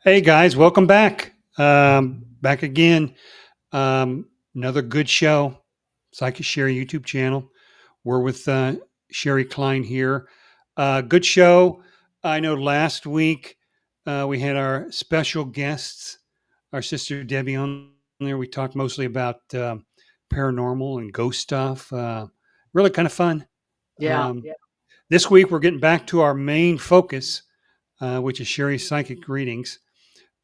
Hey guys, welcome back. Back again. Another good show. Psychic Shari YouTube channel. We're with Sherry Klein here. Good show. I know last week we had our special guests, our sister Debbie on there. We talked mostly about paranormal and ghost stuff. Really kind of fun. Yeah, Um, this week we're getting back to our main focus, which is Sherry's psychic readings.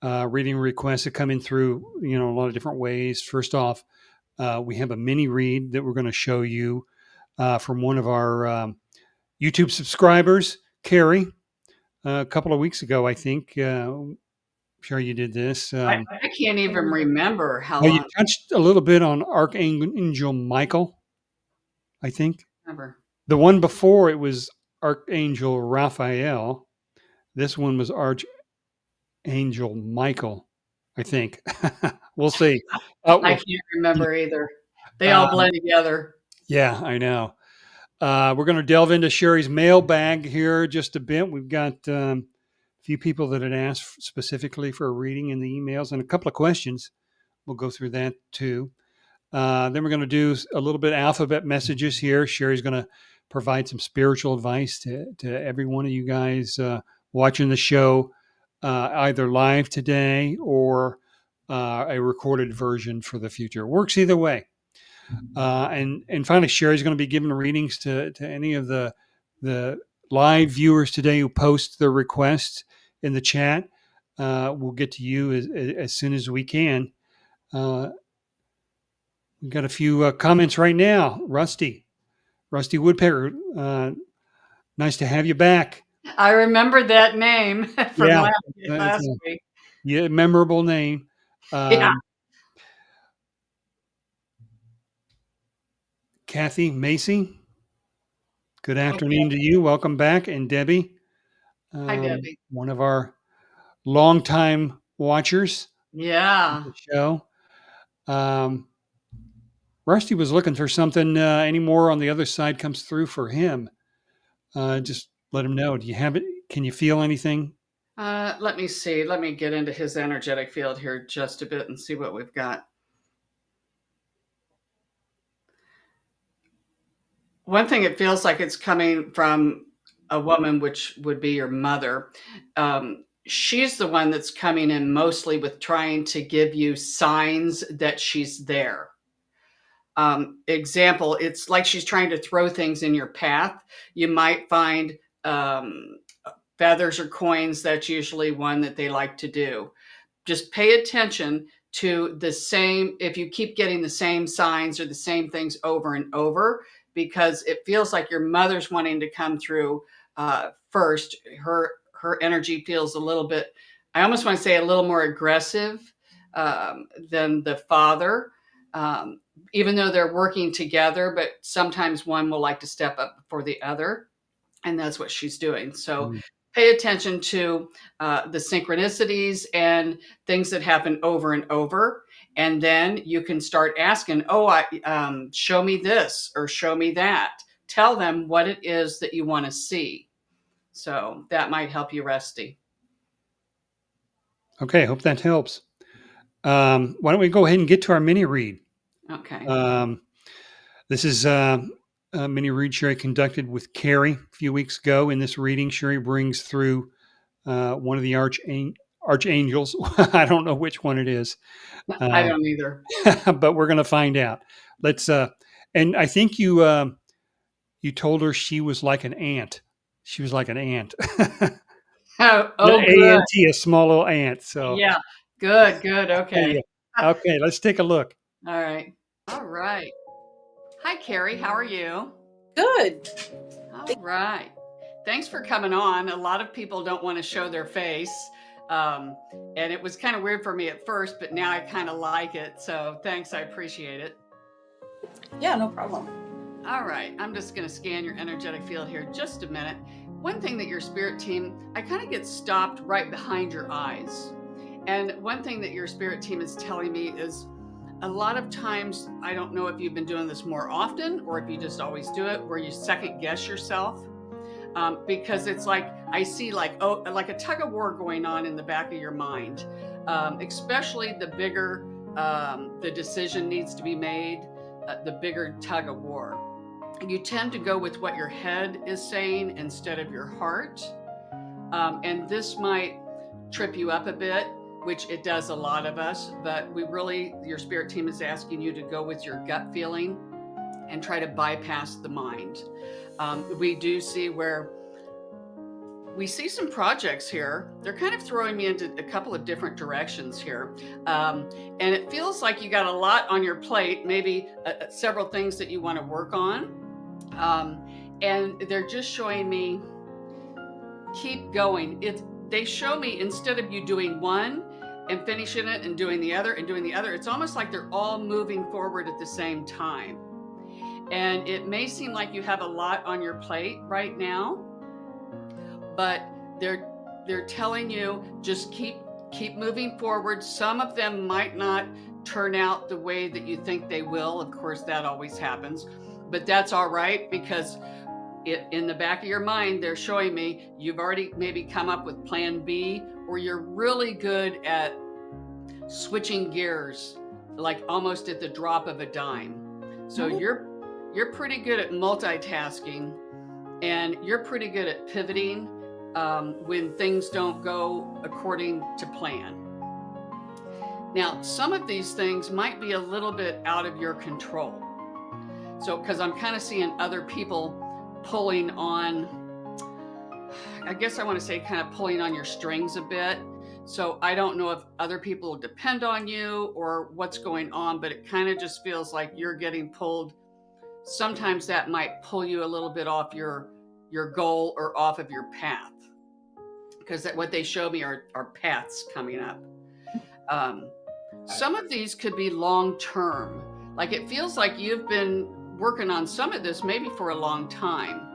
Reading requests that come in through a lot of different ways. First off, we have a mini read that we're going to show you from one of our YouTube subscribers, Carrie, a couple of weeks ago, I think. Sure, you did this. I can't even remember how Well, you long. touched a little bit on Archangel Michael, I think. I remember. The one before it was Archangel Raphael. This one was Archangel Michael, I think. We'll see. I Uh, can't remember either. They all um, blend together. yeah, I know. We're going to delve into Sherry's mailbag here just a bit. We've got a few people that had asked specifically for a reading in the emails and a couple of questions. We'll go through that too. Then we're going to do a little bit alphabet messages here. Sherry's going to provide some spiritual advice to every one of you guys watching the show, either live today or a recorded version for the future. Works either way. And finally, Sherry's going to be giving readings to any of the live viewers today who post their requests in the chat. We'll get to you as soon as we can. Uh, we've got a few comments right now. Rusty Woodpecker, nice to have you back. I remember that name from Yeah, last week. yeah, memorable name. Yeah. Kathy Macy, good Okay. afternoon to you. Welcome back. And Debbie, Hi, Debbie. one of our longtime watchers of Yeah. the show. Um, Rusty was looking for something. Any more on the other side comes through for him. Just let him know. Do you have it? Can you feel anything? Let me see. Let me get into his energetic field here just a bit and see what we've got. One thing, it feels like it's coming from a woman, which would be your mother. She's the one that's coming in mostly with trying to give you signs that she's there. Example, it's like she's trying to throw things in your path. You might find feathers or coins. That's usually one that they like to do. Just pay attention to the same, if you keep getting the same signs or the same things over and over, because it feels like your mother's wanting to come through first. Her energy feels a little bit, I almost want to say a little more aggressive than the father. Even though they're working together, but sometimes one will like to step up before the other. And that's what she's doing. So Mm. pay attention to the synchronicities and things that happen over and over. And then you can start asking, show me this or show me that. Tell them what it is that you want to see. So that might help you, Rusty. Okay, hope that helps. Why don't we go ahead and get to our mini read? Okay. Um, this is a mini read Sherry conducted with Carrie a few weeks ago. In this reading, Sherry brings through one of the archangels. I don't know which one it is, I uh, don't either. but we're going to find out. Let's. And I think you told her she was like an ant. She was like an ant, Oh, good. A small little ant. So Yeah. Good, good. yeah. Okay. Okay, let's take a look. All right. All right. Hi, Carrie. How are you? Good. All right. Thanks for coming on. A lot of people don't want to show their face. Um, and it was kind of weird for me at first, but now I kind of like it. So thanks. I appreciate it. Yeah, no problem. All right. I'm just going to scan your energetic field here just a minute. One thing that your spirit team, I kind of get stopped right behind your eyes. And one thing that your spirit team is telling me is a lot of times, I don't know if you've been doing this more often or if you just always do it, where you second guess yourself. because it's like I see like a tug of war going on in the back of your mind, especially the bigger the decision needs to be made, the bigger tug of war. You tend to go with what your head is saying instead of your heart, and this might trip you up a bit, which it does a lot of us, but your spirit team is asking you to go with your gut feeling and try to bypass the mind. We do see where we see some projects here. They're kind of throwing me into a couple of different directions here. And it feels like you got a lot on your plate, maybe several things that you want to work on. And they're just showing me, keep going. They show me instead of you doing one and finishing it and doing the other and doing the other, it's almost like they're all moving forward at the same time. And it may seem like you have a lot on your plate right now, but they're telling you just keep moving forward. Some of them might not turn out the way that you think they will. Of course, that always happens, but that's all right, because in the back of your mind, they're showing me you've already maybe come up with plan B, or you're really good at switching gears, like almost at the drop of a dime. So you're pretty good at multitasking, and you're pretty good at pivoting when things don't go according to plan. Now, some of these things might be a little bit out of your control. So, because I'm kind of seeing other people pulling on, I guess I want to say kind of pulling on your strings a bit. So I don't know if other people depend on you or what's going on, but it kind of just feels like you're getting pulled. Sometimes that might pull you a little bit off your goal or off of your path, because what they show me are paths coming up. Some of these could be long-term. Like it feels like you've been working on some of this maybe for a long time.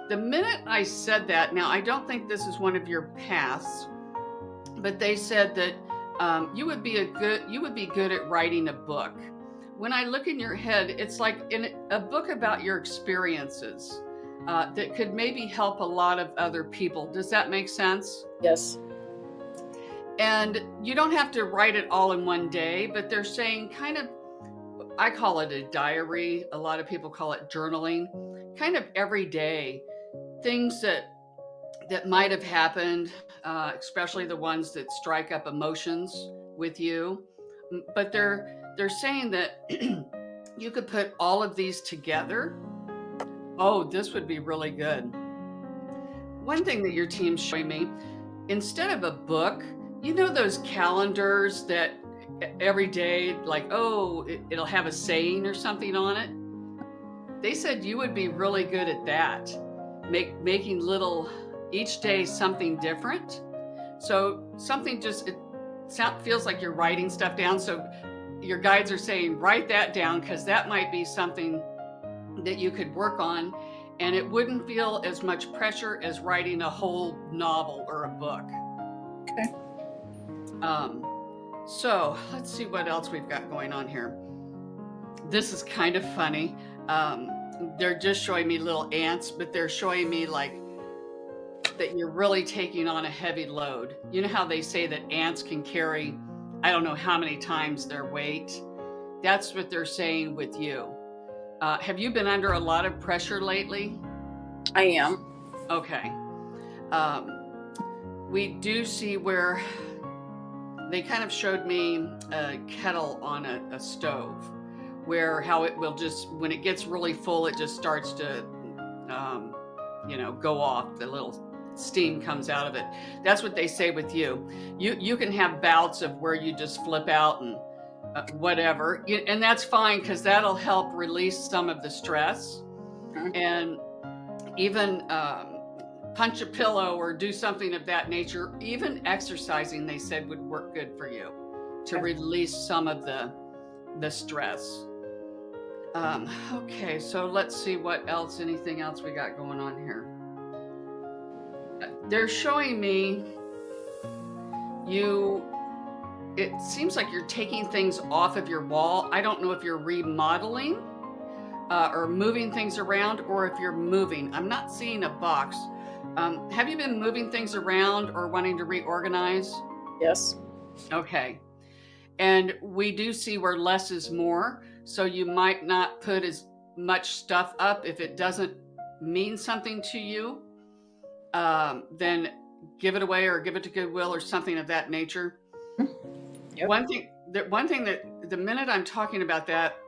The minute I said that, now I don't think this is one of your paths, but they said that you would be good at writing a book. When I look in your head, it's like in a book about your experiences that could maybe help a lot of other people. Does that make sense? Yes. And you don't have to write it all in one day, but they're saying kind of, I call it a diary. A lot of people call it journaling. Kind of every day, things that might have happened, especially the ones that strike up emotions with you. But they're saying that you could put all of these together. Oh, this would be really good. One thing that your team's showing me, instead of a book, you know those calendars that every day, like, oh, it'll have a saying or something on it? They said you would be really good at that, making little, each day something different. So something just, feels like you're writing stuff down. So your guides are saying, write that down, because that might be something that you could work on, and it wouldn't feel as much pressure as writing a whole novel or a book. Okay. So let's see what else we've got going on here. This is kind of funny. They're just showing me little ants, but they're showing me like that you're really taking on a heavy load. You know how they say that ants can carry, I don't know how many times their weight? That's what they're saying with you. Have you been under a lot of pressure lately? I am. Okay. We do see where they kind of showed me a kettle on a stove, where how it will just, when it gets really full, it just starts to, go off. The little steam comes out of it. That's what they say with you. You can have bouts of where you just flip out and whatever, and that's fine, because that'll help release some of the stress. And even punch a pillow or do something of that nature. Even exercising, they said, would work good for you to release some of the stress. Okay, so let's see what else, anything else we got going on here. They're showing me it seems like you're taking things off of your wall. I don't know if you're remodeling or moving things around, or if you're moving. I'm not seeing a box, Have you been moving things around or wanting to reorganize? Yes. Okay. And we do see where less is more. So you might not put as much stuff up if it doesn't mean something to you. Then give it away or give it to Goodwill or something of that nature. Yep. One thing that the minute I'm talking about that,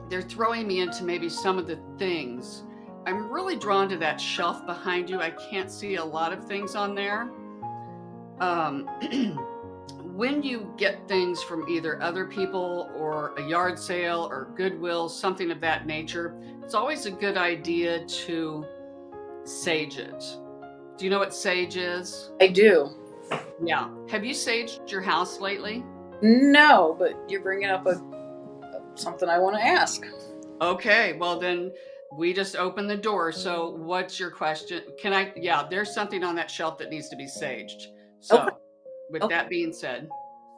they're throwing me into maybe some of the things. I'm really drawn to that shelf behind you. I can't see a lot of things on there. When you get things from either other people or a yard sale or Goodwill, something of that nature, it's always a good idea to sage it. Do you know what sage is? I do. Yeah. Have you saged your house lately? No, but you're bringing up something I want to ask. Okay. Well, then we just opened the door. So what's your question? Yeah, there's something on that shelf that needs to be saged. So Okay. with Okay. that being said,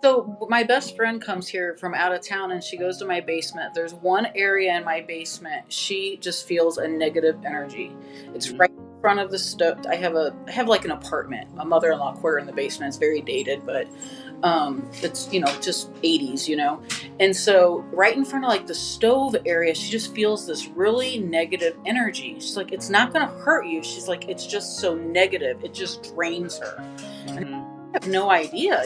So my best friend comes here from out of town and she goes to my basement. There's one area in my basement. She just feels a negative energy. It's Mhm. right in front of the stove. I have like an apartment, a mother-in-law quarter in the basement. It's very dated, but it's, just 80s, And so right in front of like the stove area, she just feels this really negative energy. She's like, it's not going to hurt you. She's like, it's just so negative. It just drains her. Mhm. I have no idea,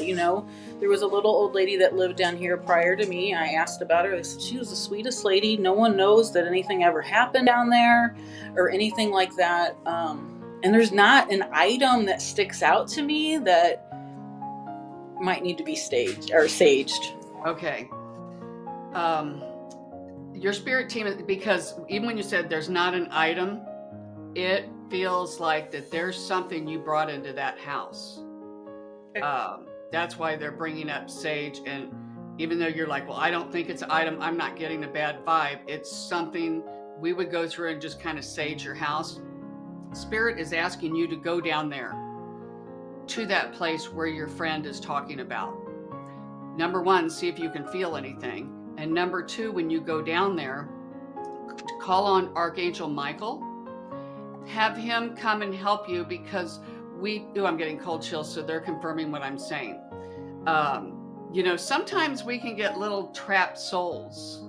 There was a little old lady that lived down here prior to me. I asked about her. They said she was the sweetest lady. No one knows that anything ever happened down there or anything like that. And there's not an item that sticks out to me that might need to be staged or saged. Okay. Your spirit team, because even when you said there's not an item, it feels like that there's something you brought into that house. Okay. That's why they're bringing up sage. And even though you're like, well, I don't think it's an item, I'm not getting a bad vibe. It's something we would go through and just kind of sage your house. Spirit is asking you to go down there to that place where your friend is talking about. Number one, see if you can feel anything. And number two, when you go down there, call on Archangel Michael. Have him come and help you because I'm getting cold chills, so they're confirming what I'm saying. Sometimes we can get little trapped souls,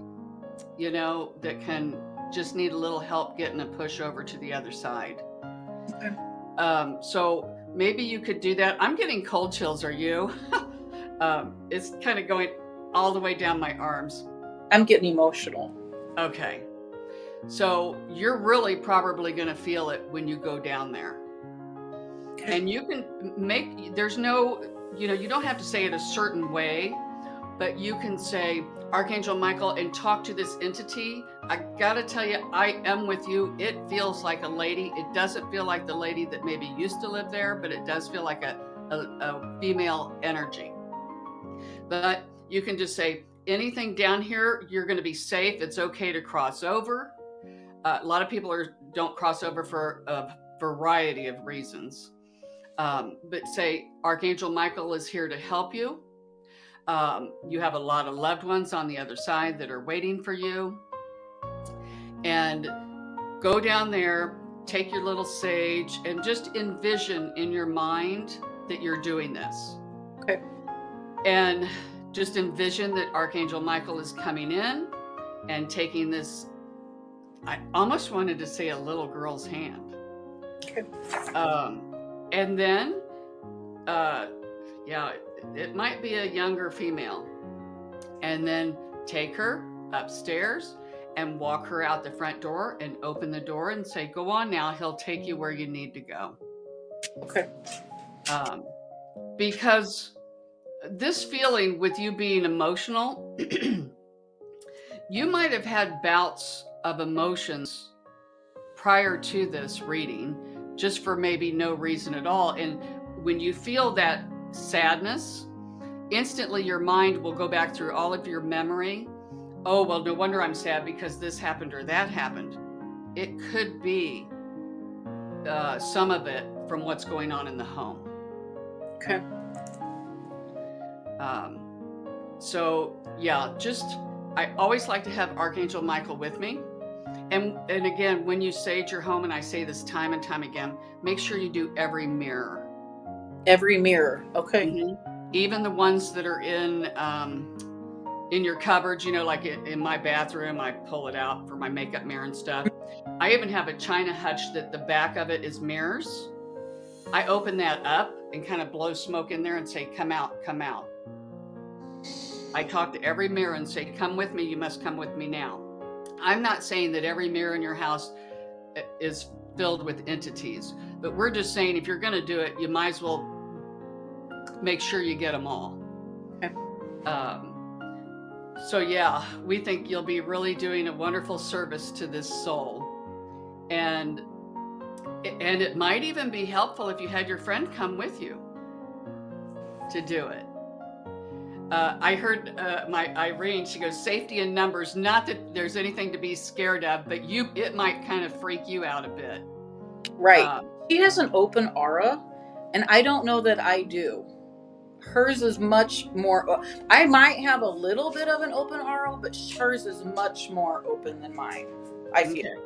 that can just need a little help getting a push over to the other side. Okay. So maybe you could do that. I'm getting cold chills. Are you? It's kind of going all the way down my arms. I'm getting emotional. Okay. So you're really probably going to feel it when you go down there. Okay. And you can you don't have to say it a certain way, but you can say, Archangel Michael, and talk to this entity. I got to tell you, I am with you. It feels like a lady. It doesn't feel like the lady that maybe used to live there, but it does feel like a female energy. But you can just say, anything down here, you're going to be safe. It's okay to cross over. A lot of people don't cross over for a variety of reasons. But say, Archangel Michael is here to help you. You have a lot of loved ones on the other side that are waiting for you. And go down there, take your little sage, and just envision in your mind that you're doing this. Okay. And just envision that Archangel Michael is coming in and taking this, I almost wanted to say a little girl's hand. Okay. And then, it might be a younger female. And then take her upstairs and walk her out the front door and open the door and say, go on now, he'll take you where you need to go. Okay. Because this feeling with you being emotional, you might have had bouts of emotions prior to this reading, just for maybe no reason at all. And when you feel that sadness, instantly your mind will go back through all of your memory. Oh, well, no wonder I'm sad because this happened or that happened. It could be some of it from what's going on in the home. Okay. So yeah, I always like to have Archangel Michael with me. And again, when you sage your home, and I say this time and time again, make sure you do every mirror. Every mirror. Okay. Mm-hmm. Even the ones that are in your cupboards, you know, like in my bathroom, I pull it out for my makeup mirror and stuff. I even have a china hutch that the back of it is mirrors. I open that up and kind of blow smoke in there and say, come out, come out. I talk to every mirror and say, come with me, you must come with me now. I'm not saying that every mirror in your house is filled with entities, but we're just saying if you're going to do it, you might as well make sure you get them all. Okay. So yeah, we think you'll be really doing a wonderful service to this soul. And it might even be helpful if you had your friend come with you to do it. I heard my Irene, she goes, safety in numbers, not that there's anything to be scared of, but it might kind of freak you out a bit. Right. She has an open aura, and I don't know that I do. Hers is much more, I might have a little bit of an open aura, but hers is much more open than mine, I feel. Okay.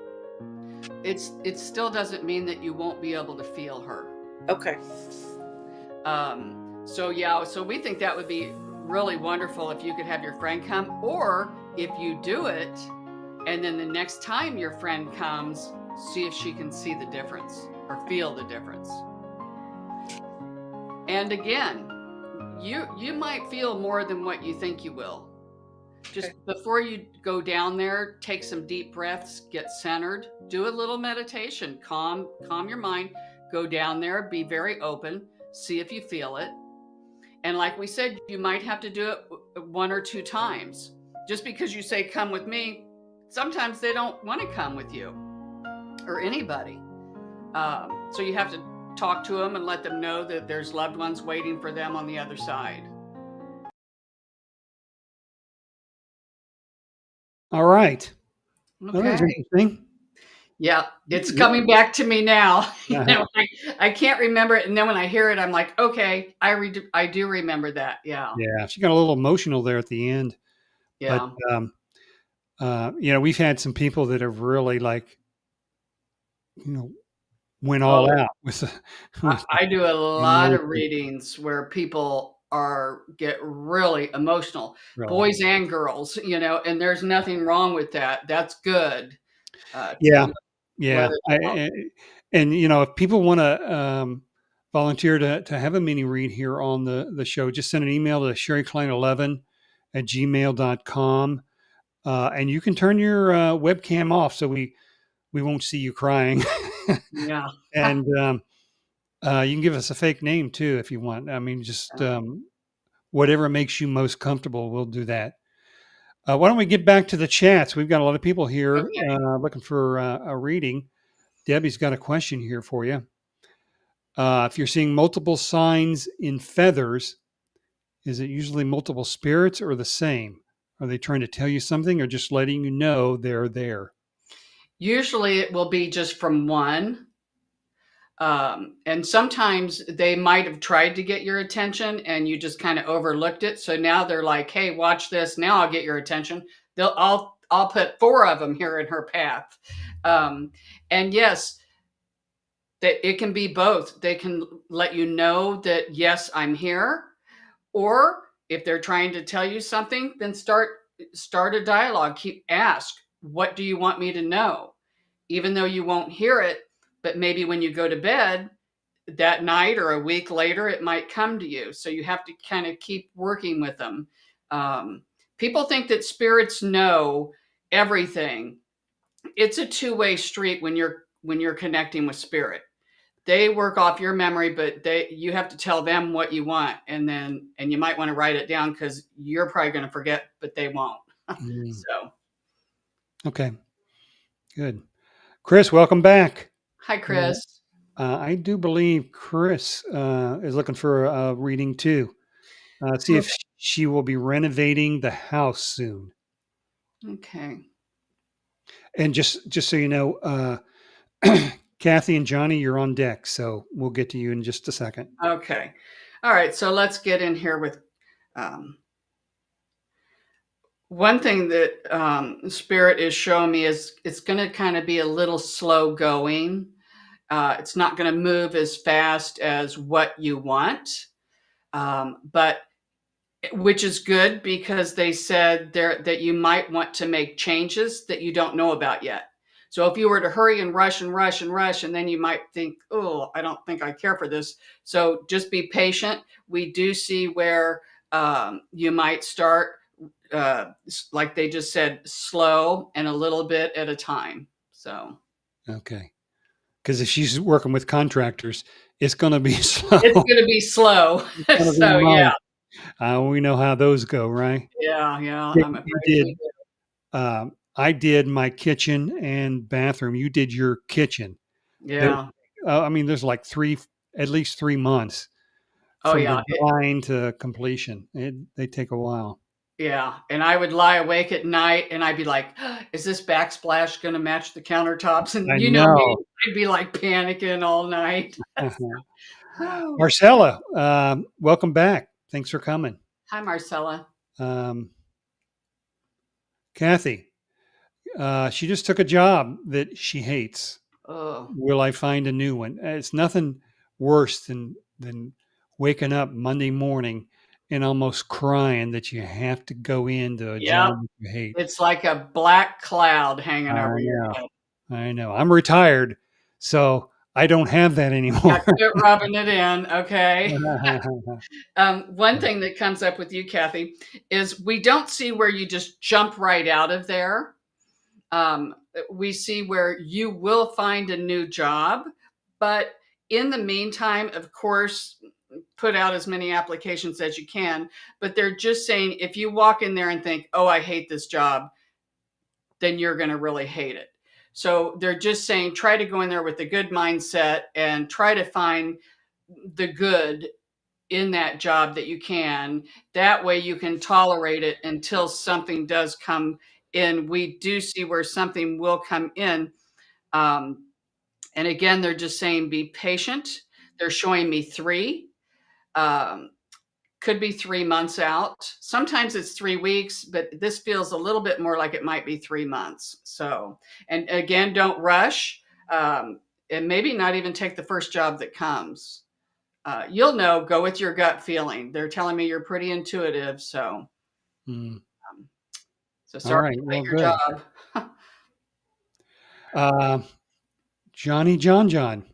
It still doesn't mean that you won't be able to feel her. Okay. So yeah, so we think that would be really wonderful if you could have your friend come, or if you do it and then the next time your friend comes, see if she can see the difference or feel the difference. And again, you might feel more than what you think you will. Just before you go down there, take some deep breaths, get centered, do a little meditation, calm your mind, go down there, be very open, see if you feel it. And like we said, you might have to do it 1 or 2 times. Just because you say, come with me, sometimes they don't want to come with you or anybody. So you have to talk to them and let them know that there's loved ones waiting for them on the other side. All right. Okay. Well, that was interesting. Yeah, it's coming back to me now. You know, I can't remember it, and then when I hear it, I'm like, okay, I do remember that. Yeah. Yeah, she got a little emotional there at the end. Yeah. But you know, we've had some people that have really went all out with I do a lot of readings where people get really emotional, boys and girls, you know, and there's nothing wrong with that. That's good. Yeah. And you know, if people want to volunteer to have a mini read here on the show, just send an email to sherryklein11@gmail.com. And you can turn your webcam off so we won't see you crying. Yeah. And you can give us a fake name too if you want. I mean, just whatever makes you most comfortable, we'll do that. Why don't we get back to the chats? We've got a lot of people here looking for a reading. Debbie's got a question here for you. If you're seeing multiple signs in feathers, is it usually multiple spirits or the same? Are they trying to tell you something or just letting you know they're there? Usually it will be just from one. And sometimes they might have tried to get your attention and you just kind of overlooked it. So now they're like, hey, watch this. Now I'll get your attention. I'll put 4 of them here in her path. And yes, that it can be both. They can let you know that, yes, I'm here. Or if they're trying to tell you something, then start a dialogue. Ask, what do you want me to know? Even though you won't hear it, but maybe when you go to bed that night or a week later, it might come to you. So you have to kind of keep working with them. People think that spirits know everything. It's a two-way street when you're connecting with spirit. They work off your memory, but you have to tell them what you want, and you might want to write it down because you're probably going to forget, but they won't. So, okay, good. Chris, welcome back. Hi, Chris. I do believe Chris is looking for a reading too. See if she will be renovating the house soon. Okay. And just so you know, Kathy and Johnny, you're on deck, so we'll get to you in just a second. Okay. All right. So let's get in here with One thing that Spirit is showing me is it's going to kind of be a little slow going. It's not going to move as fast as what you want, but which is good because they said there that you might want to make changes that you don't know about yet. So if you were to hurry and rush and rush and rush, and then you might think, oh, I don't think I care for this. So just be patient. We do see where you might start, like they just said, slow and a little bit at a time. So Okay. Because if she's working with contractors, it's going to be slow. it's going to be slow. So yeah, we know how those go, right? yeah. Yeah, I'm you afraid did. we I did my kitchen and bathroom. You did your kitchen. do. There, Yeah. I mean, there's like at least 3 months Oh from yeah. design to completion. They take a while. Yeah, and I would lie awake at night and I'd be like, is this backsplash going to match the countertops? And I you know me, know. I'd be like panicking all night. Uh-huh. Oh. Marcella, welcome back. Thanks for coming. Hi, Marcella. Um, Kathy, she just took a job that she hates. Oh, Will I find a new one? It's nothing worse than waking up Monday morning and almost crying that you have to go into a yep. job that you hate. It's like a black cloud hanging over I your know. head. I know. I'm retired, so I don't have that Yeah, anymore. quit rubbing it in, okay? One thing that comes up with you, Kathy, is we don't see where you just jump right out of there. Um, we see where you will find a new job, but in the meantime, of course, put out as many applications as you can. But they're just saying if you walk in there and think, oh, I hate this job, then you're going to really hate it. So they're just saying try to go in there with a good mindset and try to find the good in that job that you can. That way you can tolerate it until something does come in. We do see where something will come in. Um, and again, they're just saying be patient. They're showing me 3. Um, could be 3 months out. Sometimes it's 3 weeks, but this feels a little bit more like it might be 3 months. So, and again, don't rush. And maybe not even take the first job that comes. You'll know, go with your gut feeling. They're telling me you're pretty intuitive. So, Mm. so All sorry right. to Well, take your good. job. Johnny John.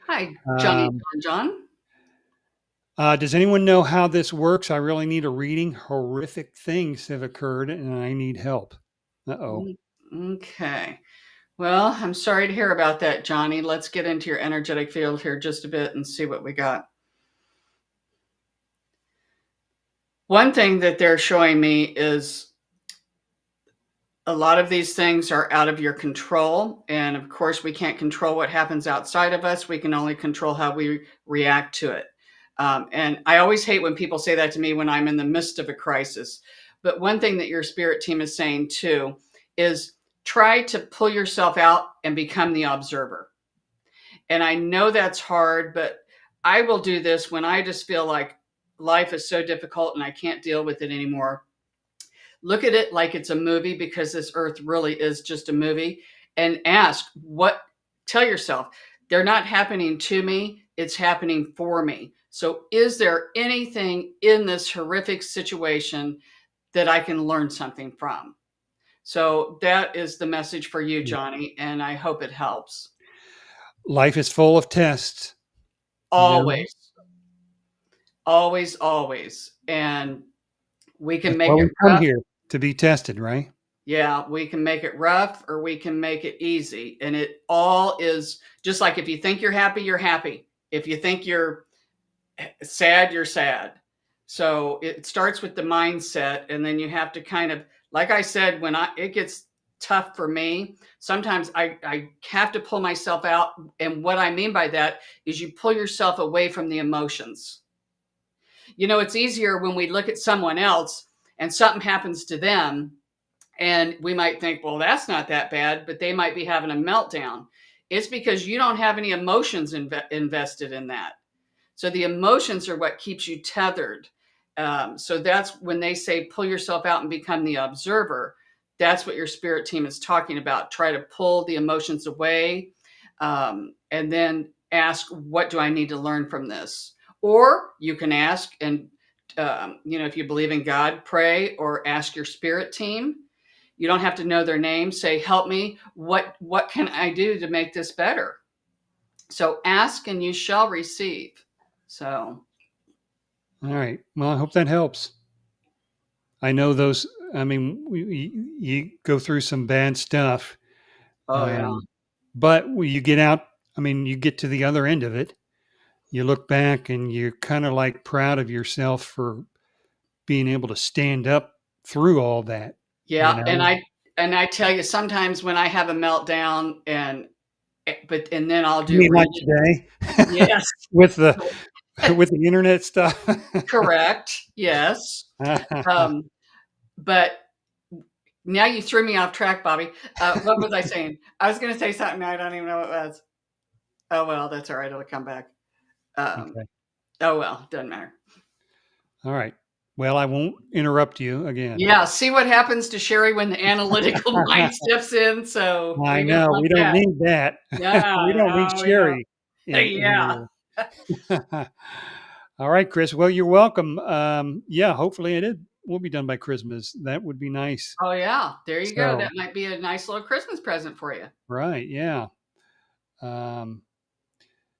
Hi, Johnny Um, John. does anyone know how this works? I really need a reading. Horrific things have occurred and I need help. Uh-oh. Okay. Well, I'm sorry to hear about that, Johnny. Let's get into your energetic field here just a bit and see what we got. One thing that they're showing me is a lot of these things are out of your control. And of course, we can't control what happens outside of us. We can only control how we react to it. And I always hate when people say that to me when I'm in the midst of a crisis. But one thing that your spirit team is saying too is try to pull yourself out and become the observer. And I know that's hard, but I will do this when I just feel like life is so difficult and I can't deal with it anymore. Look at it like it's a movie because this earth really is just a movie, and tell yourself, they're not happening to me, it's happening for me. So is there anything in this horrific situation that I can learn something from? So that is the message for you, Johnny, and I hope it helps. Life is full of tests. Always, always, always. And we can That's make why it we come rough. here, to be tested, right? Yeah, we can make it rough or we can make it easy. And it all is just like if you think you're happy, you're happy. If you think you're sad, you're sad. So it starts with the mindset. And then you have to kind of, like I said, when it gets tough for me, sometimes I have to pull myself out. And what I mean by that is you pull yourself away from the emotions. You know, it's easier when we look at someone else and something happens to them and we might think, well, that's not that bad, but they might be having a meltdown. It's because you don't have any emotions invested in that. So the emotions are what keeps you tethered. So that's when they say pull yourself out and become the observer. That's what your spirit team is talking about. Try to pull the emotions away, and then ask, what do I need to learn from this? Or you can ask, and if you believe in God, pray or ask your spirit team. You don't have to know their name. Say, help me. What can I do to make this better? So ask and you shall receive. So. All right. Well, I hope that helps. I know those. I mean, you go through some bad stuff, Oh yeah. but when you get out, I mean, you get to the other end of it. You look back and you're kind of like proud of yourself for being able to stand up through all that. You Yeah, know, and I tell you, sometimes when I have a meltdown, and then I'll you do mean like reading. today Yes, with the with the internet stuff. correct. Yes. Um, but now you threw me off track, Bobby. What was I saying? I was going to say something. I don't even know what it was. Oh, well, that's all right. It'll come back. Okay. Oh, well, doesn't matter. All right. Well, I won't interrupt you again. Yeah. See what happens to Shari when the analytical mind steps in. So I we don't know want we don't that. need that. Yeah. We don't need No, we don't. Sherry Yeah. in here. All right, Chris. Well, you're welcome. Yeah, hopefully will be done by Christmas. That would be nice. Oh, yeah. There you go. So, That might be a nice little Christmas present for you. right. Yeah. Um,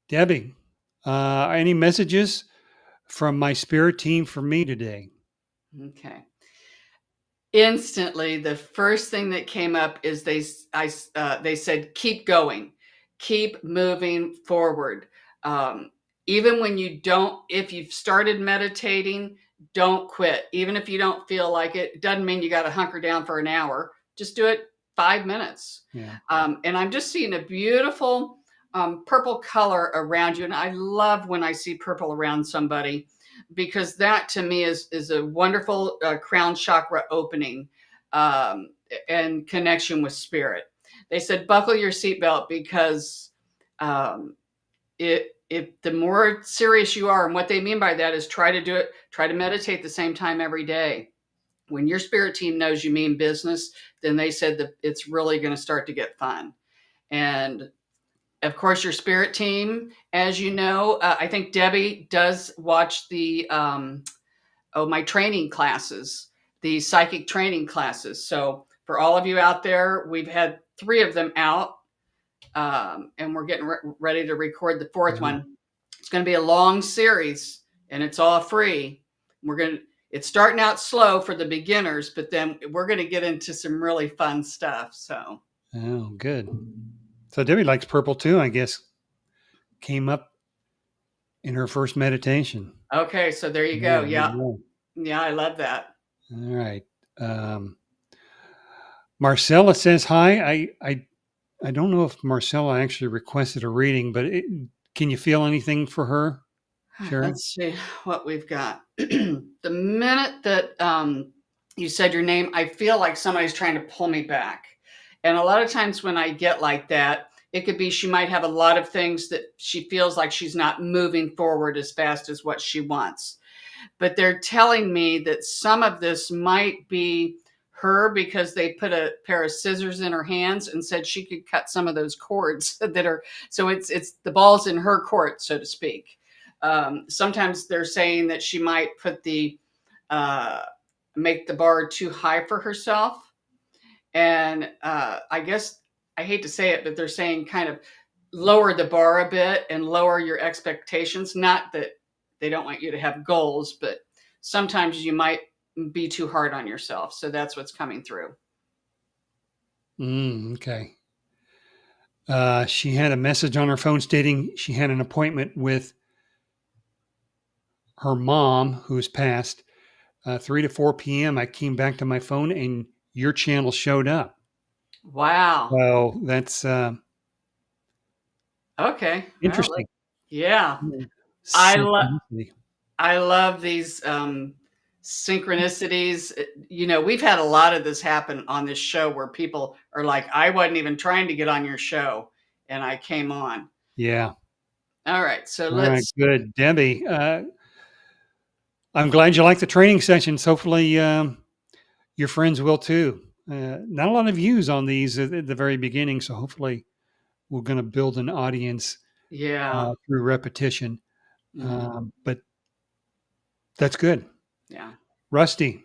Debbie, any messages from my spirit team for me today? Okay. Instantly, the first thing that came up is they said, keep going, keep moving forward. Even when you don't, if you've started meditating, don't quit. Even if you don't feel like it, doesn't mean you got to hunker down for an hour. Just do it 5 minutes. Yeah. And I'm just seeing a beautiful purple color around you. And I love when I see purple around somebody, because that to me is a wonderful crown chakra opening, and connection with spirit. They said, buckle your seatbelt, because if the more serious you are, and what they mean by that is try to meditate the same time every day. When your spirit team knows you mean business, then they said that it's really going to start to get fun. And of course, your spirit team, as you know, I think Debbie does watch the my training classes, the psychic training classes. So for all of you out there, we've had 3 of them out, and we're getting ready to record the 4th one. It's going to be a long series, and it's all free. It's starting out slow for the beginners, but then we're going to get into some really fun stuff. So. Oh, good. So Debbie likes purple too, I guess. Came up in her first meditation. Okay, so there you go. Yeah. Yeah. Yeah, I love that. All right. Marcella says hi. I don't know if Marcella actually requested a reading, but can you feel anything for her, Sharon? Let's see what we've got. The minute that you said your name, I feel like somebody's trying to pull me back. And a lot of times when I get like that, it could be she might have a lot of things that she feels like she's not moving forward as fast as what she wants. But they're telling me that some of this might be her, because they put a pair of scissors in her hands and said she could cut some of those cords that are, so it's the ball's in her court, so to speak. Sometimes they're saying that she might put make the bar too high for herself. And I guess, I hate to say it, but they're saying kind of lower the bar a bit and lower your expectations. Not that they don't want you to have goals, but sometimes you might be too hard on yourself. So that's what's coming through. Okay. She had a message on her phone stating she had an appointment with her mom, who's passed, 3 to 4 p.m. I came back to my phone and your channel showed up. Wow. So that's Okay. interesting. Yeah. I love these synchronicities. We've had a lot of this happen on this show where people are like, I wasn't even trying to get on your show, and I came on. Yeah. All right. So All right. Good. Debbie, I'm glad you like the training sessions. Hopefully, your friends will too. Not a lot of views on these at the very beginning, so hopefully, we're going to build an audience Yeah. through repetition. Mhm. But that's good. Yeah. Rusty,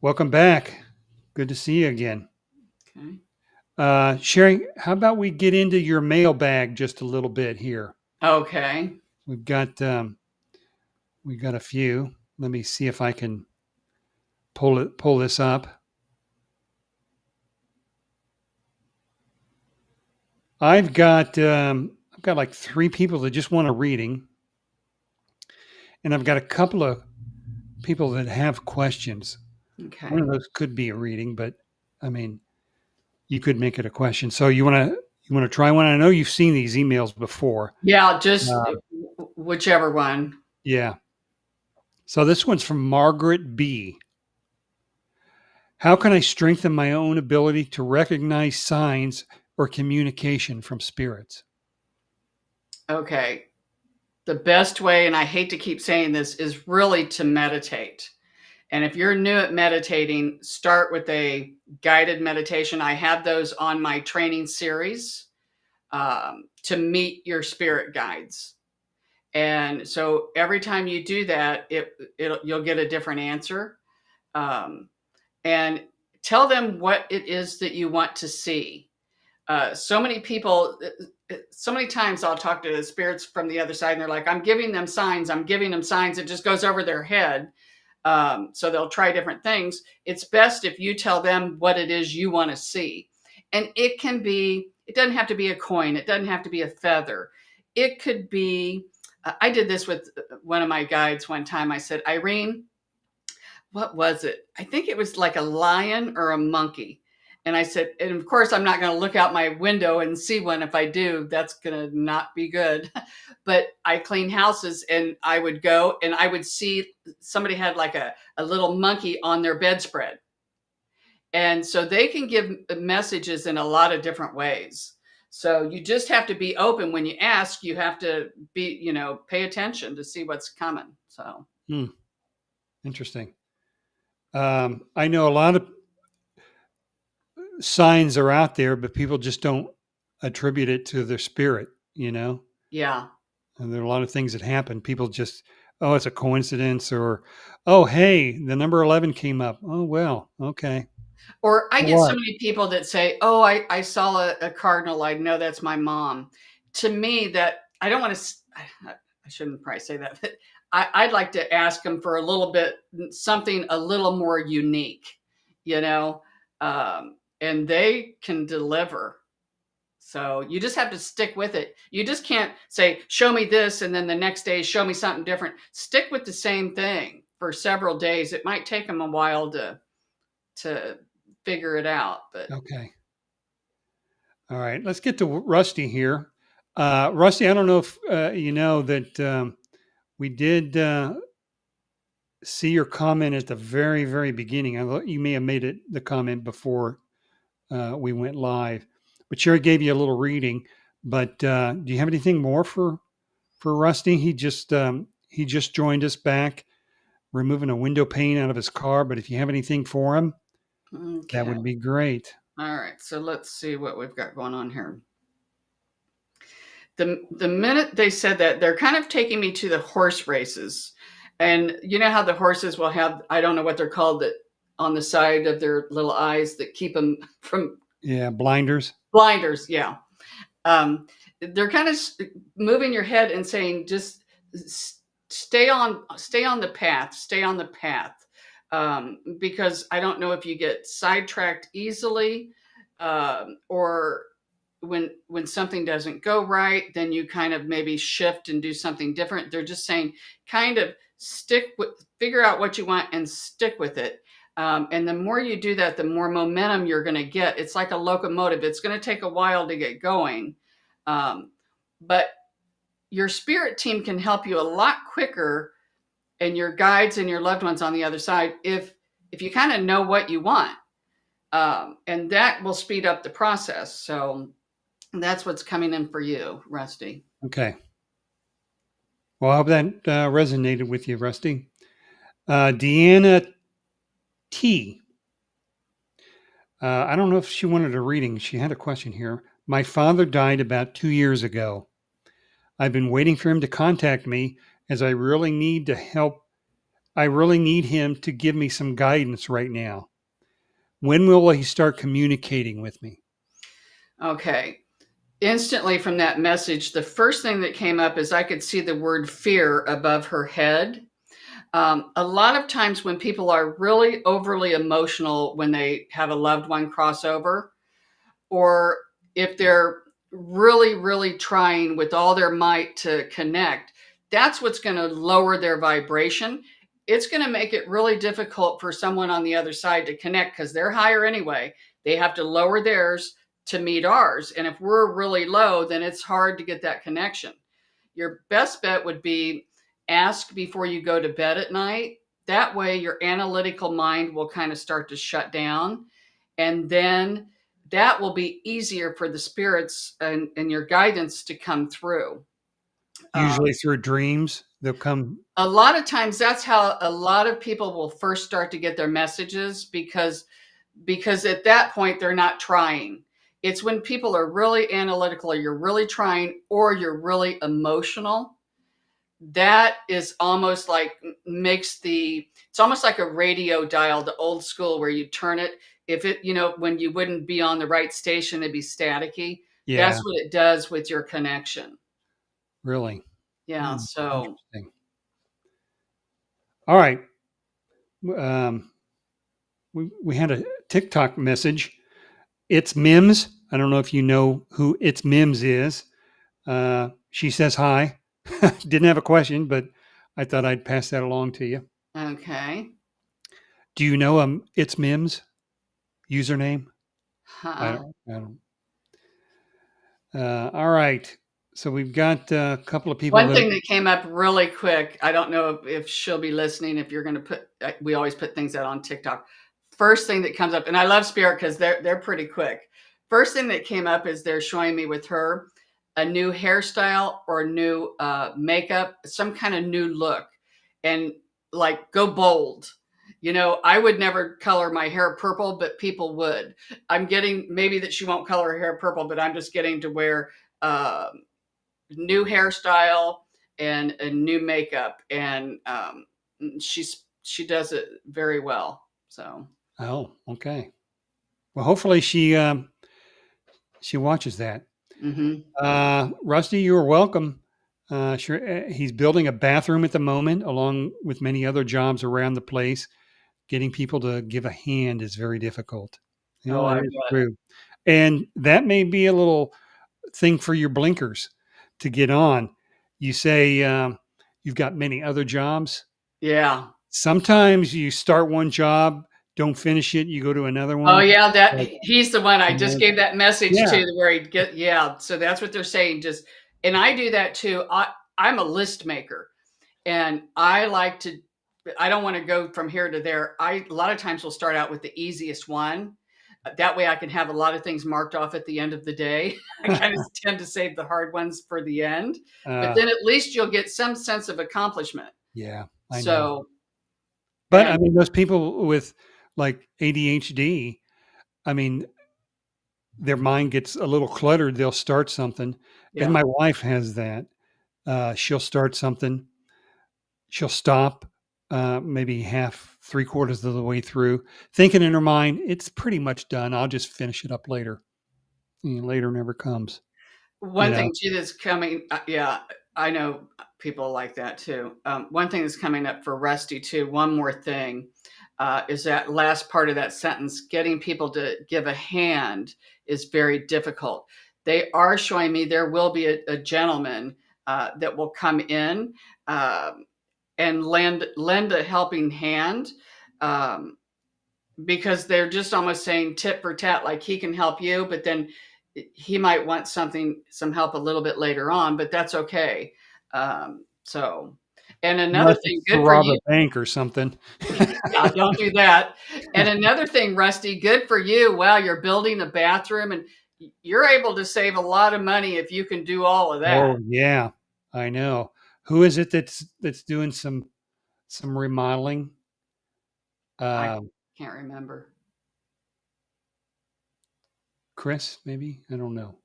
welcome back. Good to see you again. Okay. Sherry, how about we get into your mailbag just a little bit here? Okay. We've got a few. Let me see if I can pull this up. I've got like 3 people that just want a reading, and I've got a couple of people that have questions. One Okay. of those could be a reading, but I mean, you could make it a question. So you want to try one? I know you've seen these emails before. Yeah, just Uh, whichever one. yeah. So this one's from Margaret B. How can I strengthen my own ability to recognize signs or communication from spirits? Okay. The best way, and I hate to keep saying this, is really to meditate. And if you're new at meditating, start with a guided meditation. I have those on my training series to meet your spirit guides. And so every time you do that, you'll get a different answer. Um, and tell them what it is that you want to see. So many people, so many times I'll talk to the spirits from the other side and they're like, I'm giving them signs. I'm giving them signs. It just goes over their head. So they'll try different things. It's best if you tell them what it is you want to see. And it doesn't have to be a coin. It doesn't have to be a feather. It could be, I did this with one of my guides one time. I said, Irene, what was it? I think it was like a lion or a monkey. And I said, and of course, I'm not going to look out my window and see one. If I do, that's going to not be good. But I clean houses and I would go and I would see somebody had like a little monkey on their bedspread. And so they can give messages in a lot of different ways. So you just have to be open when you ask. You have to pay attention to see what's coming. So, Hmm, interesting. I know a lot of signs are out there, but people just don't attribute it to their spirit, you know? yeah. And there are a lot of things that happen. People just, oh, it's a coincidence, or, oh, hey, the number 11 came up. Oh, well, okay. Or I get so What? many people that say, "Oh, I saw a cardinal. I know that's my mom." To me, that I don't want to. I shouldn't probably say that, but I'd like to ask them for a little bit something a little more unique, you know, and they can deliver. So you just have to stick with it. You just can't say, "Show me this," and then the next day show me something different. Stick with the same thing for several days. It might take them a while to figure it out. But Okay. All right. Let's get to Rusty here. Rusty, I don't know if you know that we did see your comment at the very, very beginning. I thought you may have made it the comment before we went live, but Sherry gave you a little reading. But do you have anything more for Rusty? He just joined us back, removing a window pane out of his car. But if you have anything for him, that okay. would be great. All right. So let's see what we've got going on here. The minute they said that, they're kind of taking me to the horse races. And you know how the horses will have, I don't know what they're called, that on the side of their little eyes that keep them from Yeah, blinders. blinders. Yeah. They're kind of moving your head and saying, just stay on the path, stay on the path. Because I don't know if you get sidetracked easily, or when something doesn't go right, then you kind of maybe shift and do something different. They're just saying, kind of figure out what you want and stick with it. And the more you do that, the more momentum you're going to get. It's like a locomotive. It's going to take a while to get going. But your spirit team can help you a lot quicker, and your guides and your loved ones on the other side, if you kind of know what you want. And that will speed up the process. So that's what's coming in for you, Rusty. Okay. Well, I hope that resonated with you, Rusty. Deanna T. I don't know if she wanted a reading. She had a question here. My father died about 2 years ago. I've been waiting for him to contact me as I really need to help. I really need him to give me some guidance right now. When will he start communicating with me? Okay. Instantly from that message, the first thing that came up is I could see the word fear above her head. A lot of times when people are really overly emotional when they have a loved one crossover, or if they're really, really trying with all their might to connect, that's what's going to lower their vibration. It's going to make it really difficult for someone on the other side to connect because they're higher anyway. They have to lower theirs to meet ours. And if we're really low, then it's hard to get that connection. Your best bet would be ask before you go to bed at night. That way, your analytical mind will kind of start to shut down. And then that will be easier for the spirits and your guidance to come through. Usually through dreams, they'll come. A lot of times that's how a lot of people will first start to get their messages because at that point they're not trying. It's when people are really analytical or you're really trying or you're really emotional. That is almost like it's almost like a radio dial, the old school where you turn it. If it, when you wouldn't be on the right station, it'd be staticky. Yeah, That's what it does with your connection. really. Yeah. So Interesting. All right. We had a TikTok message. It's Mims. I don't know if you know who It's Mims is. She says hi. Didn't have a question, but I thought I'd pass that along to you. okay. Do you know It's Mims username? I Huh. don't. All right. So we've got a couple of people One that. thing that came up really quick, I don't know if she'll be listening, if you're going to we always put things out on TikTok. First thing that comes up, and I love Spirit because they're pretty quick. First thing that came up is they're showing me with her a new hairstyle or new makeup, some kind of new look, and like go bold. I would never color my hair purple, but people would. I'm getting maybe that she won't color her hair purple, but I'm just getting to wear new hairstyle and a new makeup, and she does it very well. So. Oh, okay. Well, hopefully she watches that. Mm-hmm. Rusty, you are welcome. Sure, he's building a bathroom at the moment, along with many other jobs around the place. Getting people to give a hand is very difficult. Oh, I That is bet. true, and that may be a little thing for your blinkers to get on. You say you've got many other jobs. Yeah. Sometimes you start one job, don't finish it, you go to another Oh one. yeah, that Like, he's the one I just gave that message yeah, to where he get yeah. So that's what they're saying. And I do that too. I'm a list maker, and I like to. I don't want to go from here to there. A lot of times will start out with the easiest one. That way I can have a lot of things marked off at the end of the day. I kind of tend to save the hard ones for the end, but then at least you'll get some sense of accomplishment. yeah, I know. So, But I and mean, those people with like ADHD, I mean, their mind gets a little cluttered. They'll start something, and yeah, my wife has that. She'll start something, she'll stop, maybe half, three quarters of the way through, thinking in her mind, "It's pretty much done. I'll just finish it up later." And later never comes. You one know. thing too that's coming, yeah, I know people like that too. One thing that's coming up for Rusty too, one more thing, is that last part of that sentence, getting people to give a hand is very difficult. They are showing me there will be a gentleman that will come in and lend a helping hand. Um, because they're just almost saying tit for tat, like he can help you, but then he might want some help a little bit later on, but that's okay. So, and another Unless thing, it's to good for rob you. a bank or something. Yeah, don't do that. And another thing, Rusty, good for you. Wow, you're building a bathroom and you're able to save a lot of money if you can do all of that. Oh, yeah, I know. Who is it that's doing some remodeling? I Uh, can't remember. Chris, maybe? I don't know.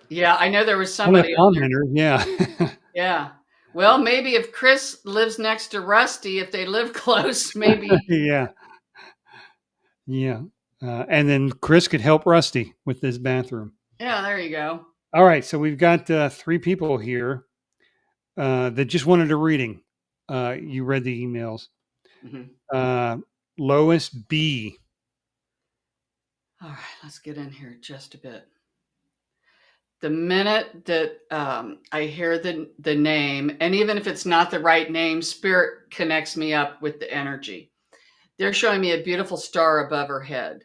Yeah, I know there was One of somebody the on there. commenters, yeah. Yeah. Well, maybe if Chris lives next to Rusty, if they live close, maybe. Yeah. Yeah. And then Chris could help Rusty with this bathroom. Yeah, there you go. All right. So we've got 3 people here that just wanted a reading. You read the emails. Mhm. Lois B. All right, let's get in here just a bit. The minute that I hear the name, and even if it's not the right name, spirit connects me up with the energy. They're showing me a beautiful star above her head.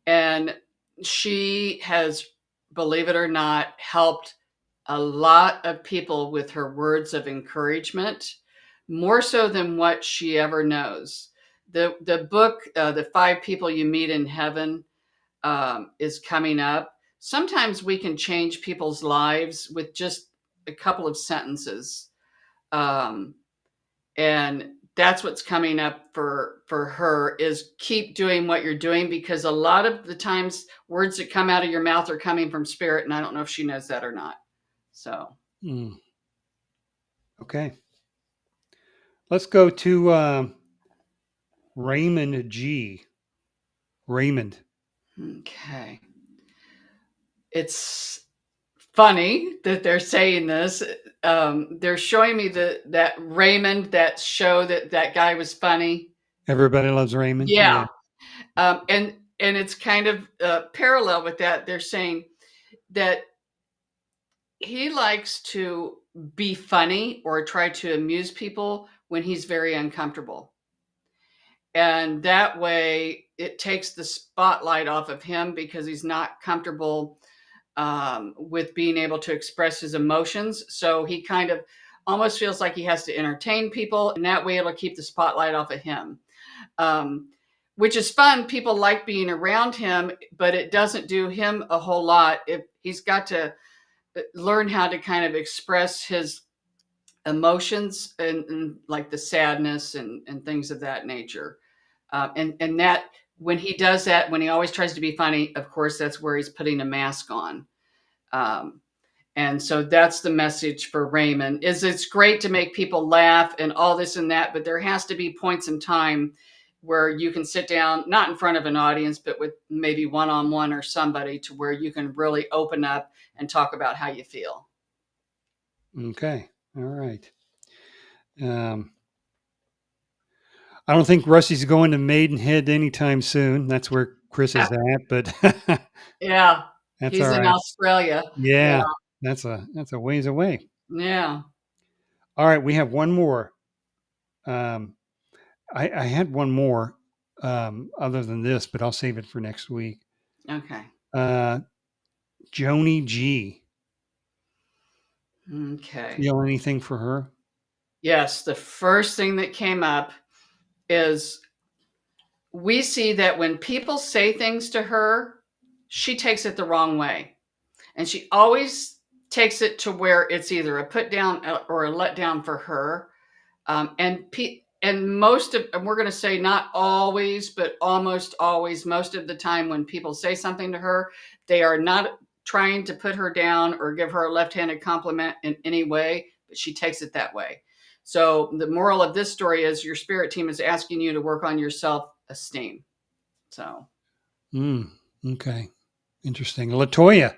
And she has, believe it or not, helped a lot of people with her words of encouragement, more so than what she ever knows. The book, The Five People You Meet in Heaven, is coming up. Sometimes we can change people's lives with just a couple of sentences. Um, and that's what's coming up for her, is keep doing what you're doing, because a lot of the times words that come out of your mouth are coming from spirit, and I don't know if she knows that or not. So Okay. Let's go to Raymond G. Raymond. okay, it's funny that they're saying this. They're showing me that Raymond, that show, that guy was funny. Everybody loves Raymond. Yeah. Yeah. And it's kind of parallel with that. They're saying that he likes to be funny or try to amuse people when he's very uncomfortable. And that way it takes the spotlight off of him, because he's not comfortable with being able to express his emotions. So he kind of almost feels like he has to entertain people, and that way it'll keep the spotlight off of him. Which is fun. People like being around him, but it doesn't do him a whole lot. If he's got to learn how to kind of express his emotions, and like the sadness and things of that nature. And that, when he does that, when he always tries to be funny, of course, that's where he's putting a mask on. Um, and so that's the message for Raymond, is it's great to make people laugh and all this and that, but there has to be points in time where you can sit down, not in front of an audience, but with maybe one-on-one or somebody, to where you can really open up and talk about how you feel. Okay. All right. I don't think Rusty's going to Maidenhead anytime soon. That's where Chris is at, but Yeah, that's he's all in right. Australia. Yeah, Yeah. That's a ways away. yeah. All right, we have one more. Um, I had one more other than this, but I'll save it for next week. Okay. Uh, Joni G. Okay. Feel anything for her? Yes, the first thing that came up is, we see that when people say things to her, she takes it the wrong way. And she always takes it to where it's either a put down or a let down for her. And most of, and we're going to say not always, but almost always, most of the time when people say something to her, they are not trying to put her down or give her a left-handed compliment in any way, but she takes it that way. So the moral of this story is, your spirit team is asking you to work on your self-esteem. So. Okay. Interesting. Latoya,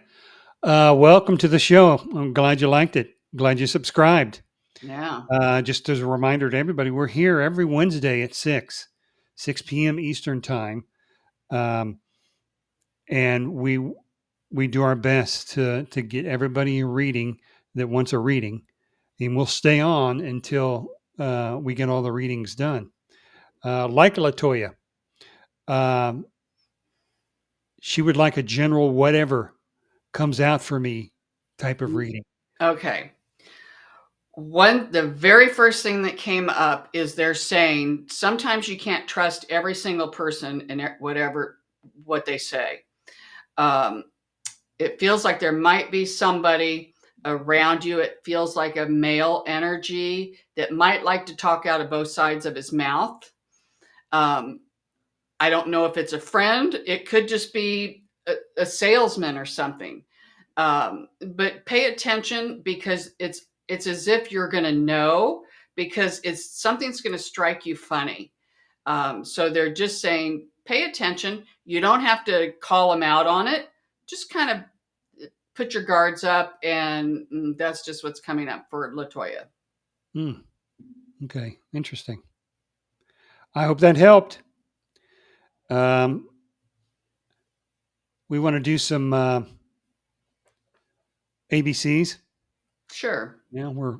welcome to the show. I'm glad you liked it. Glad you subscribed. Yeah. Just as a reminder to everybody, we're here every Wednesday at 6 p.m. Eastern time. And we do our best to get everybody a reading that wants a reading, and we'll stay on until we get all the readings done. Like Latoya, um, she would like a general whatever comes out for me type of reading. Okay. The very first thing that came up is, they're saying sometimes you can't trust every single person and what they say. It feels like there might be somebody around you. It feels like a male energy that might like to talk out of both sides of his mouth. I don't know if it's a friend. It could just be a salesman or something. But pay attention, because it's as if you're going to know, because something's going to strike you funny. So they're just saying, pay attention. You don't have to call them out on it. Just kind of put your guards up, and that's just what's coming up for Latoya. Okay, interesting. I hope that helped. We want to do some ABCs. Sure. Yeah, we're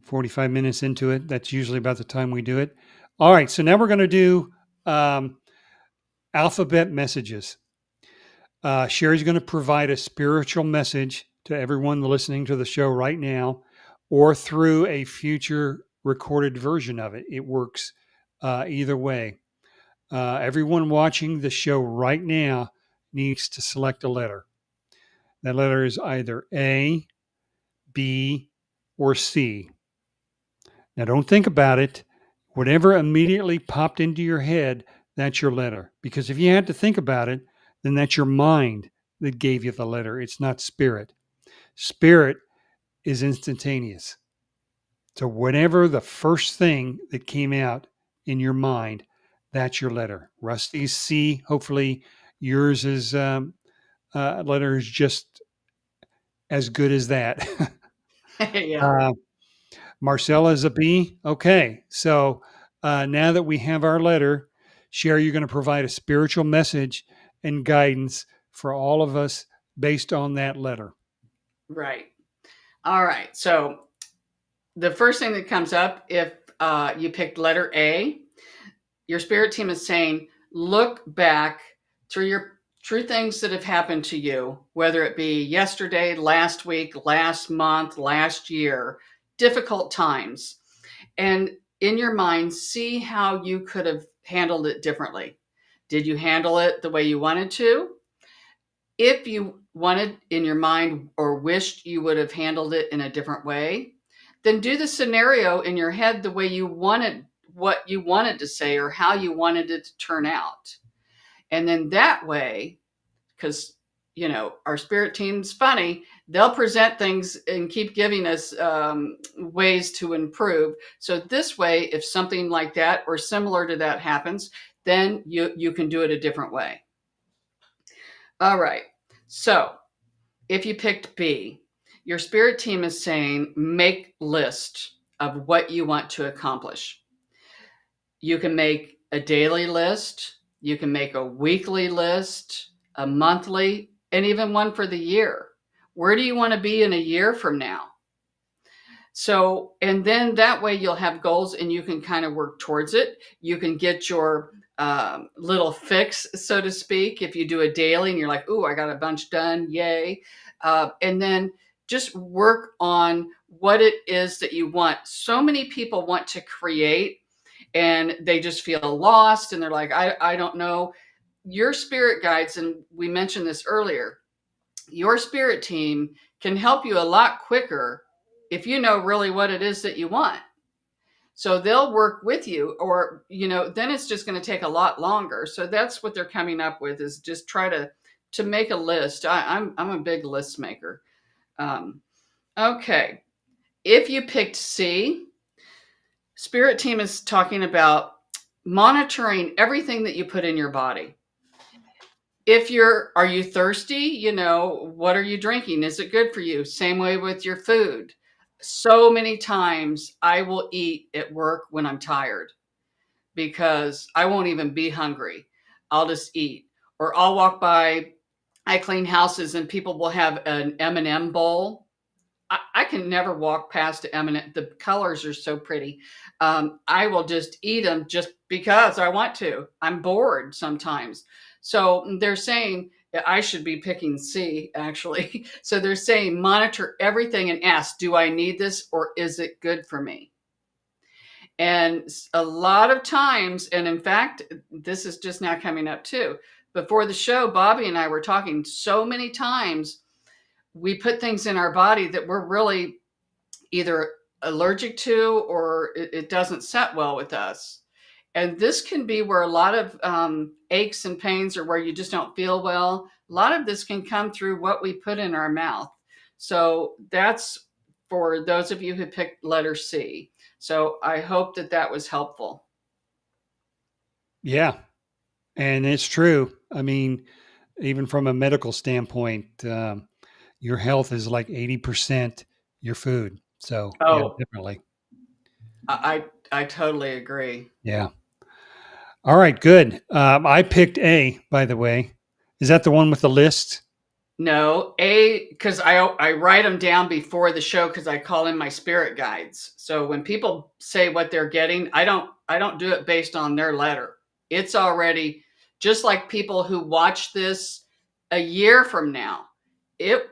45 minutes into it. That's usually about the time we do it. All right, so now we're going to do alphabet messages. Shari's going to provide a spiritual message to everyone listening to the show right now, or through a future recorded version of it. It works either way. Everyone watching the show right now needs to select a letter. That letter is either A, B, or C. Now, don't think about it. Whatever immediately popped into your head, that's your letter. Because if you had to think about it, then that's your mind that gave you the letter. It's not spirit. Spirit is instantaneous. So, whatever the first thing that came out in your mind, that's your letter. Rusty's C. Hopefully, yours is letter is just as good as that. Yeah. Marcella's a B. Okay. So now that we have our letter, Shari, you're going to provide a spiritual message and guidance for all of us based on that letter. Right. All right. So the first thing that comes up, if you picked letter A, your spirit team is saying, look back through things that have happened to you, whether it be yesterday, last week, last month, last year, difficult times. And in your mind, see how you could have handled it differently. Did you handle it the way you wanted to? If you wanted in your mind or wished you would have handled it in a different way, then do the scenario in your head the way you wanted, what you wanted to say or how you wanted it to turn out. And then that way, because our spirit team's funny, they'll present things and keep giving us ways to improve. So this way, if something like that or similar to that happens, then you can do it a different way. All right. So if you picked B, your spirit team is saying, make list of what you want to accomplish. You can make a daily list. You can make a weekly list, a monthly, and even one for the year. Where do you want to be in a year from now? So, and then that way you'll have goals and you can kind of work towards it. You can get your little fix, so to speak. If you do a daily and you're like, ooh, I got a bunch done, yay. And then just work on what it is that you want. So many people want to create and they just feel lost and they're like, I don't know. Your spirit guides, and we mentioned this earlier, your spirit team can help you a lot quicker if you know really what it is that you want. So they'll work with you, or, then it's just going to take a lot longer. So that's what they're coming up with, is just try to make a list. I'm a big list maker. Okay. If you picked C, spirit team is talking about monitoring everything that you put in your body. Are you thirsty? What are you drinking? Is it good for you? Same way with your food. So many times I will eat at work when I'm tired because I won't even be hungry. I'll just eat. Or I'll walk by, I clean houses and people will have an M&M bowl. I can never walk past M&M. The colors are so pretty. I will just eat them just because I want to. I'm bored sometimes. So they're saying I should be picking C, actually. So they're saying monitor everything and ask, do I need this or is it good for me? And a lot of times, and in fact, this is just now coming up too. Before the show, Bobby and I were talking so many times. we put things in our body that we're really either allergic to, or it doesn't set well with us. And this can be where a lot of aches and pains, or where you just don't feel well. A lot of this can come through what we put in our mouth. So that's for those of you who picked letter C. So I hope that that was helpful. Yeah. And it's true. I mean, even from a medical standpoint, your health is like 80% your food. So, yeah, Oh, definitely. I totally agree. Yeah. All right, good. I picked A, by the way. Is that the one with the list? No, A, because I write them down before the show, because I call in my spirit guides. So when people say what they're getting, I don't do it based on their letter. It's already, just like people who watch this a year from now. It,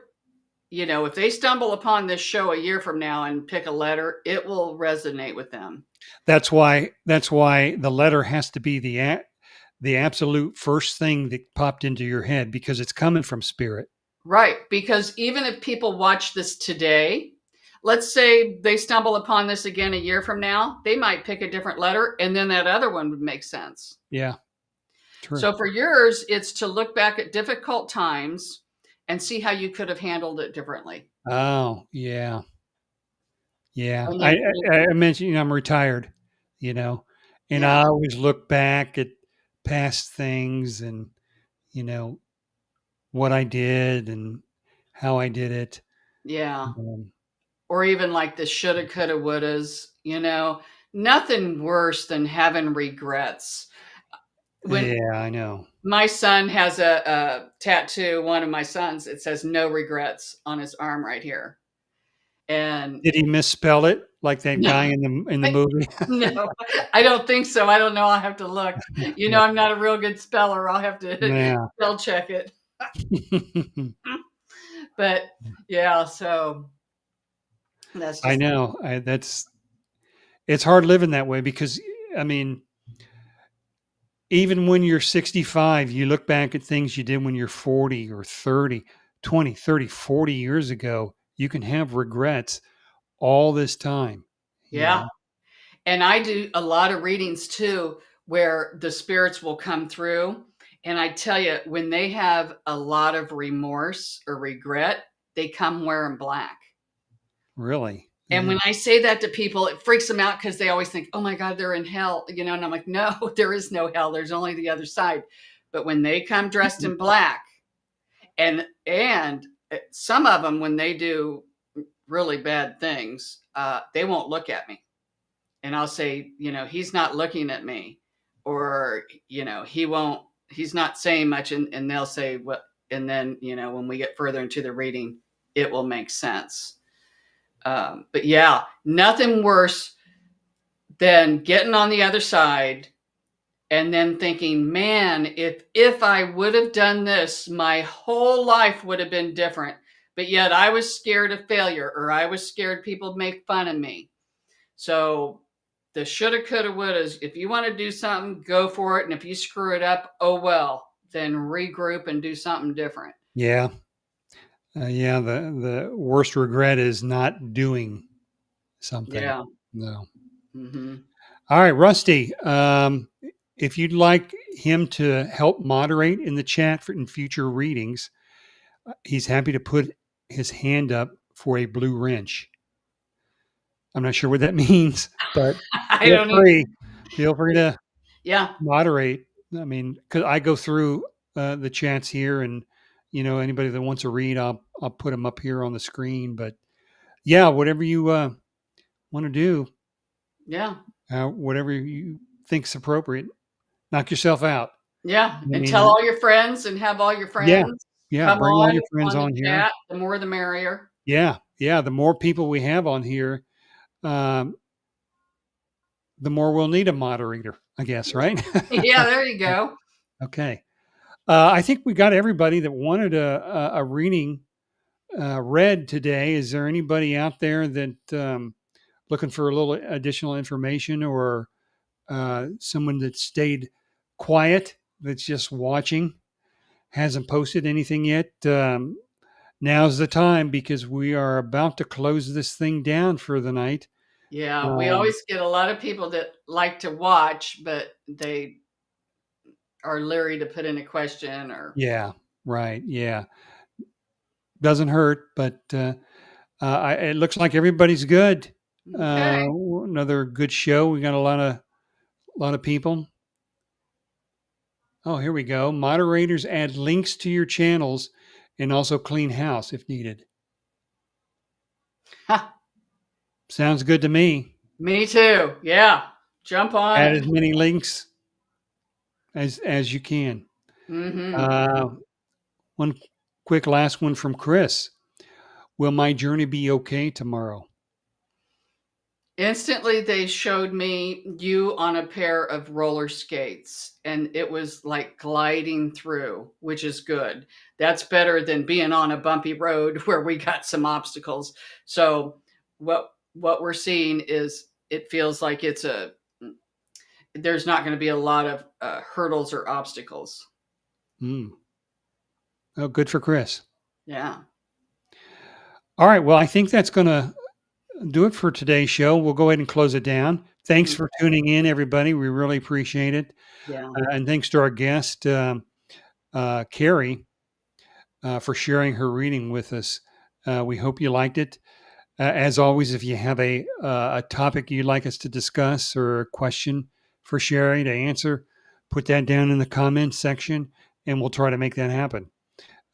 if they stumble upon this show a year from now and pick a letter, it will resonate with them. That's why the letter has to be the absolute first thing that popped into your head, because it's coming from spirit. Right. Because even if people watch this today, let's say they stumble upon this again a year from now, they might pick a different letter, and then that other one would make sense. Yeah, true. So for yours, it's to look back at difficult times and see how you could have handled it differently. Oh, yeah. Yeah. And I, then, I, I mentioned, I'm retired, you know, and I yeah, always look back at past things and, you know, what I did and how I did it. yeah. Um, Or even like the shoulda, coulda, wouldas, nothing worse than having regrets. When yeah, I know. my son has a tattoo, one of my sons, it says no regrets on his arm right here. And Did he misspell it like that no, guy in the movie? no, I don't think so. I don't know. I'll have to look. Yeah. I'm not a real good speller. I'll have to Yeah. spell check it. But yeah, so that's I just, know. It's hard living that way because, I mean, even when you're 65, you look back at things you did when you're 40 or 30, 20, 30, 40 years ago. You can have regrets all this time, you yeah. know? And I do a lot of readings too, where the spirits will come through. And I tell you, when they have a lot of remorse or regret, they come wearing black. Really. And Yeah. when I say that to people, it freaks them out, because they always think, oh my God, they're in hell, and I'm like, no, there is no hell. There's only the other side. But when they come dressed in black, and some of them, when they do really bad things, they won't look at me. And I'll say, he's not looking at me, or, he's not saying much. And they'll say, what? And then, when we get further into the reading, it will make sense. But yeah, nothing worse than getting on the other side and then thinking, man, if I would have done this, my whole life would have been different. But yet I was scared of failure, or I was scared people make fun of me. So the shoulda, coulda, wouldas, if you want to do something, go for it. And if you screw it up, oh well, then regroup and do something different. Yeah. Yeah. The worst regret is not doing something. Yeah. No. Mm-hmm. All right, Rusty. If you'd like him to help moderate in the chat in future readings, he's happy to put his hand up for a blue wrench. I'm not sure what that means, but I feel don't free. Feel free to Yeah. moderate. I mean, because I go through the chats here, and anybody that wants to read, I'll put them up here on the screen. But yeah, whatever you want to do, Yeah. whatever you think's appropriate, knock yourself out. Yeah. I And tell mean, all your friends, and have all your yeah, friends yeah. come Bring all your friends on the on here. chat. The more the merrier. Yeah, yeah. The more people we have on here, um, the more we'll need a moderator, I guess, right? Yeah, there you go. Okay. I think we got everybody that wanted a reading read today. Is there anybody out there that looking for a little additional information, or someone that stayed quiet, that's just watching, hasn't posted anything yet? now's the time because we are about to close this thing down for the night. Yeah, we always get a lot of people that like to watch, but they are leery to put in a question or. Yeah, right. Yeah, doesn't hurt, but it looks like everybody's good. Okay. Another good show. We got a lot of people. Oh, here we go. Moderators add links to your channels and also clean house if needed. Sounds good to me. Me too. Yeah. Jump on Add it. as many links as you can. Mm-hmm. One quick last one from Chris. Will my journey be okay tomorrow? Instantly, they showed me you on a pair of roller skates, and it was like gliding through, which is good. That's better than being on a bumpy road where we got some obstacles. So, what we're seeing is it feels like there's not going to be a lot of hurdles or obstacles. Mm. Oh, good for Chris. Yeah. All right. Well, I think that's going to do it for today's show. We'll go ahead and close it down. Thanks for tuning in, everybody. We really appreciate it. Yeah. And thanks to our guest, Carrie, for sharing her reading with us. We hope you liked it. As always, if you have a topic you'd like us to discuss or a question for Sherry to answer, put that down in the comments section, and we'll try to make that happen.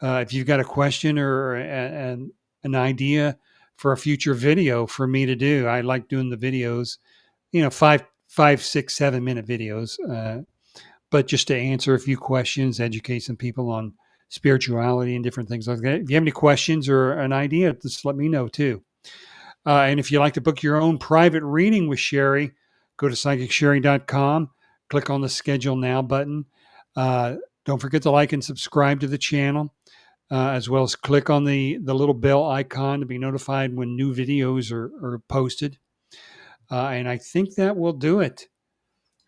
If you've got a question or an idea for a future video for me to do, I like doing the videos, 5, 6, 7 minute videos, but just to answer a few questions, educate some people on spirituality and different things like that. If you have any questions or an idea, just let me know too. And if you'd like to book your own private reading with Sherry, go to psychicshari.com, click on the schedule now button. Don't forget to like and subscribe to the channel, as well as click on the little bell icon to be notified when new videos are posted. And I think that will do it.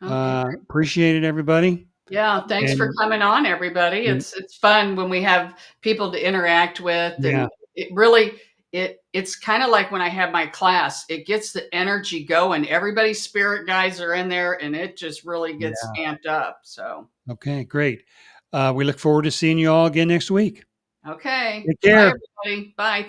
Okay. Appreciate it, everybody. Yeah, thanks for And, coming on, everybody. and It's fun when we have people to interact with, yeah, and it really it's kind of like when I have my class. It gets the energy going. Everybody's spirit guides are in there, and it just really gets yeah. amped up. So, Okay, great. We look forward to seeing you all again next week. okay, Take bye, care. everybody. Bye.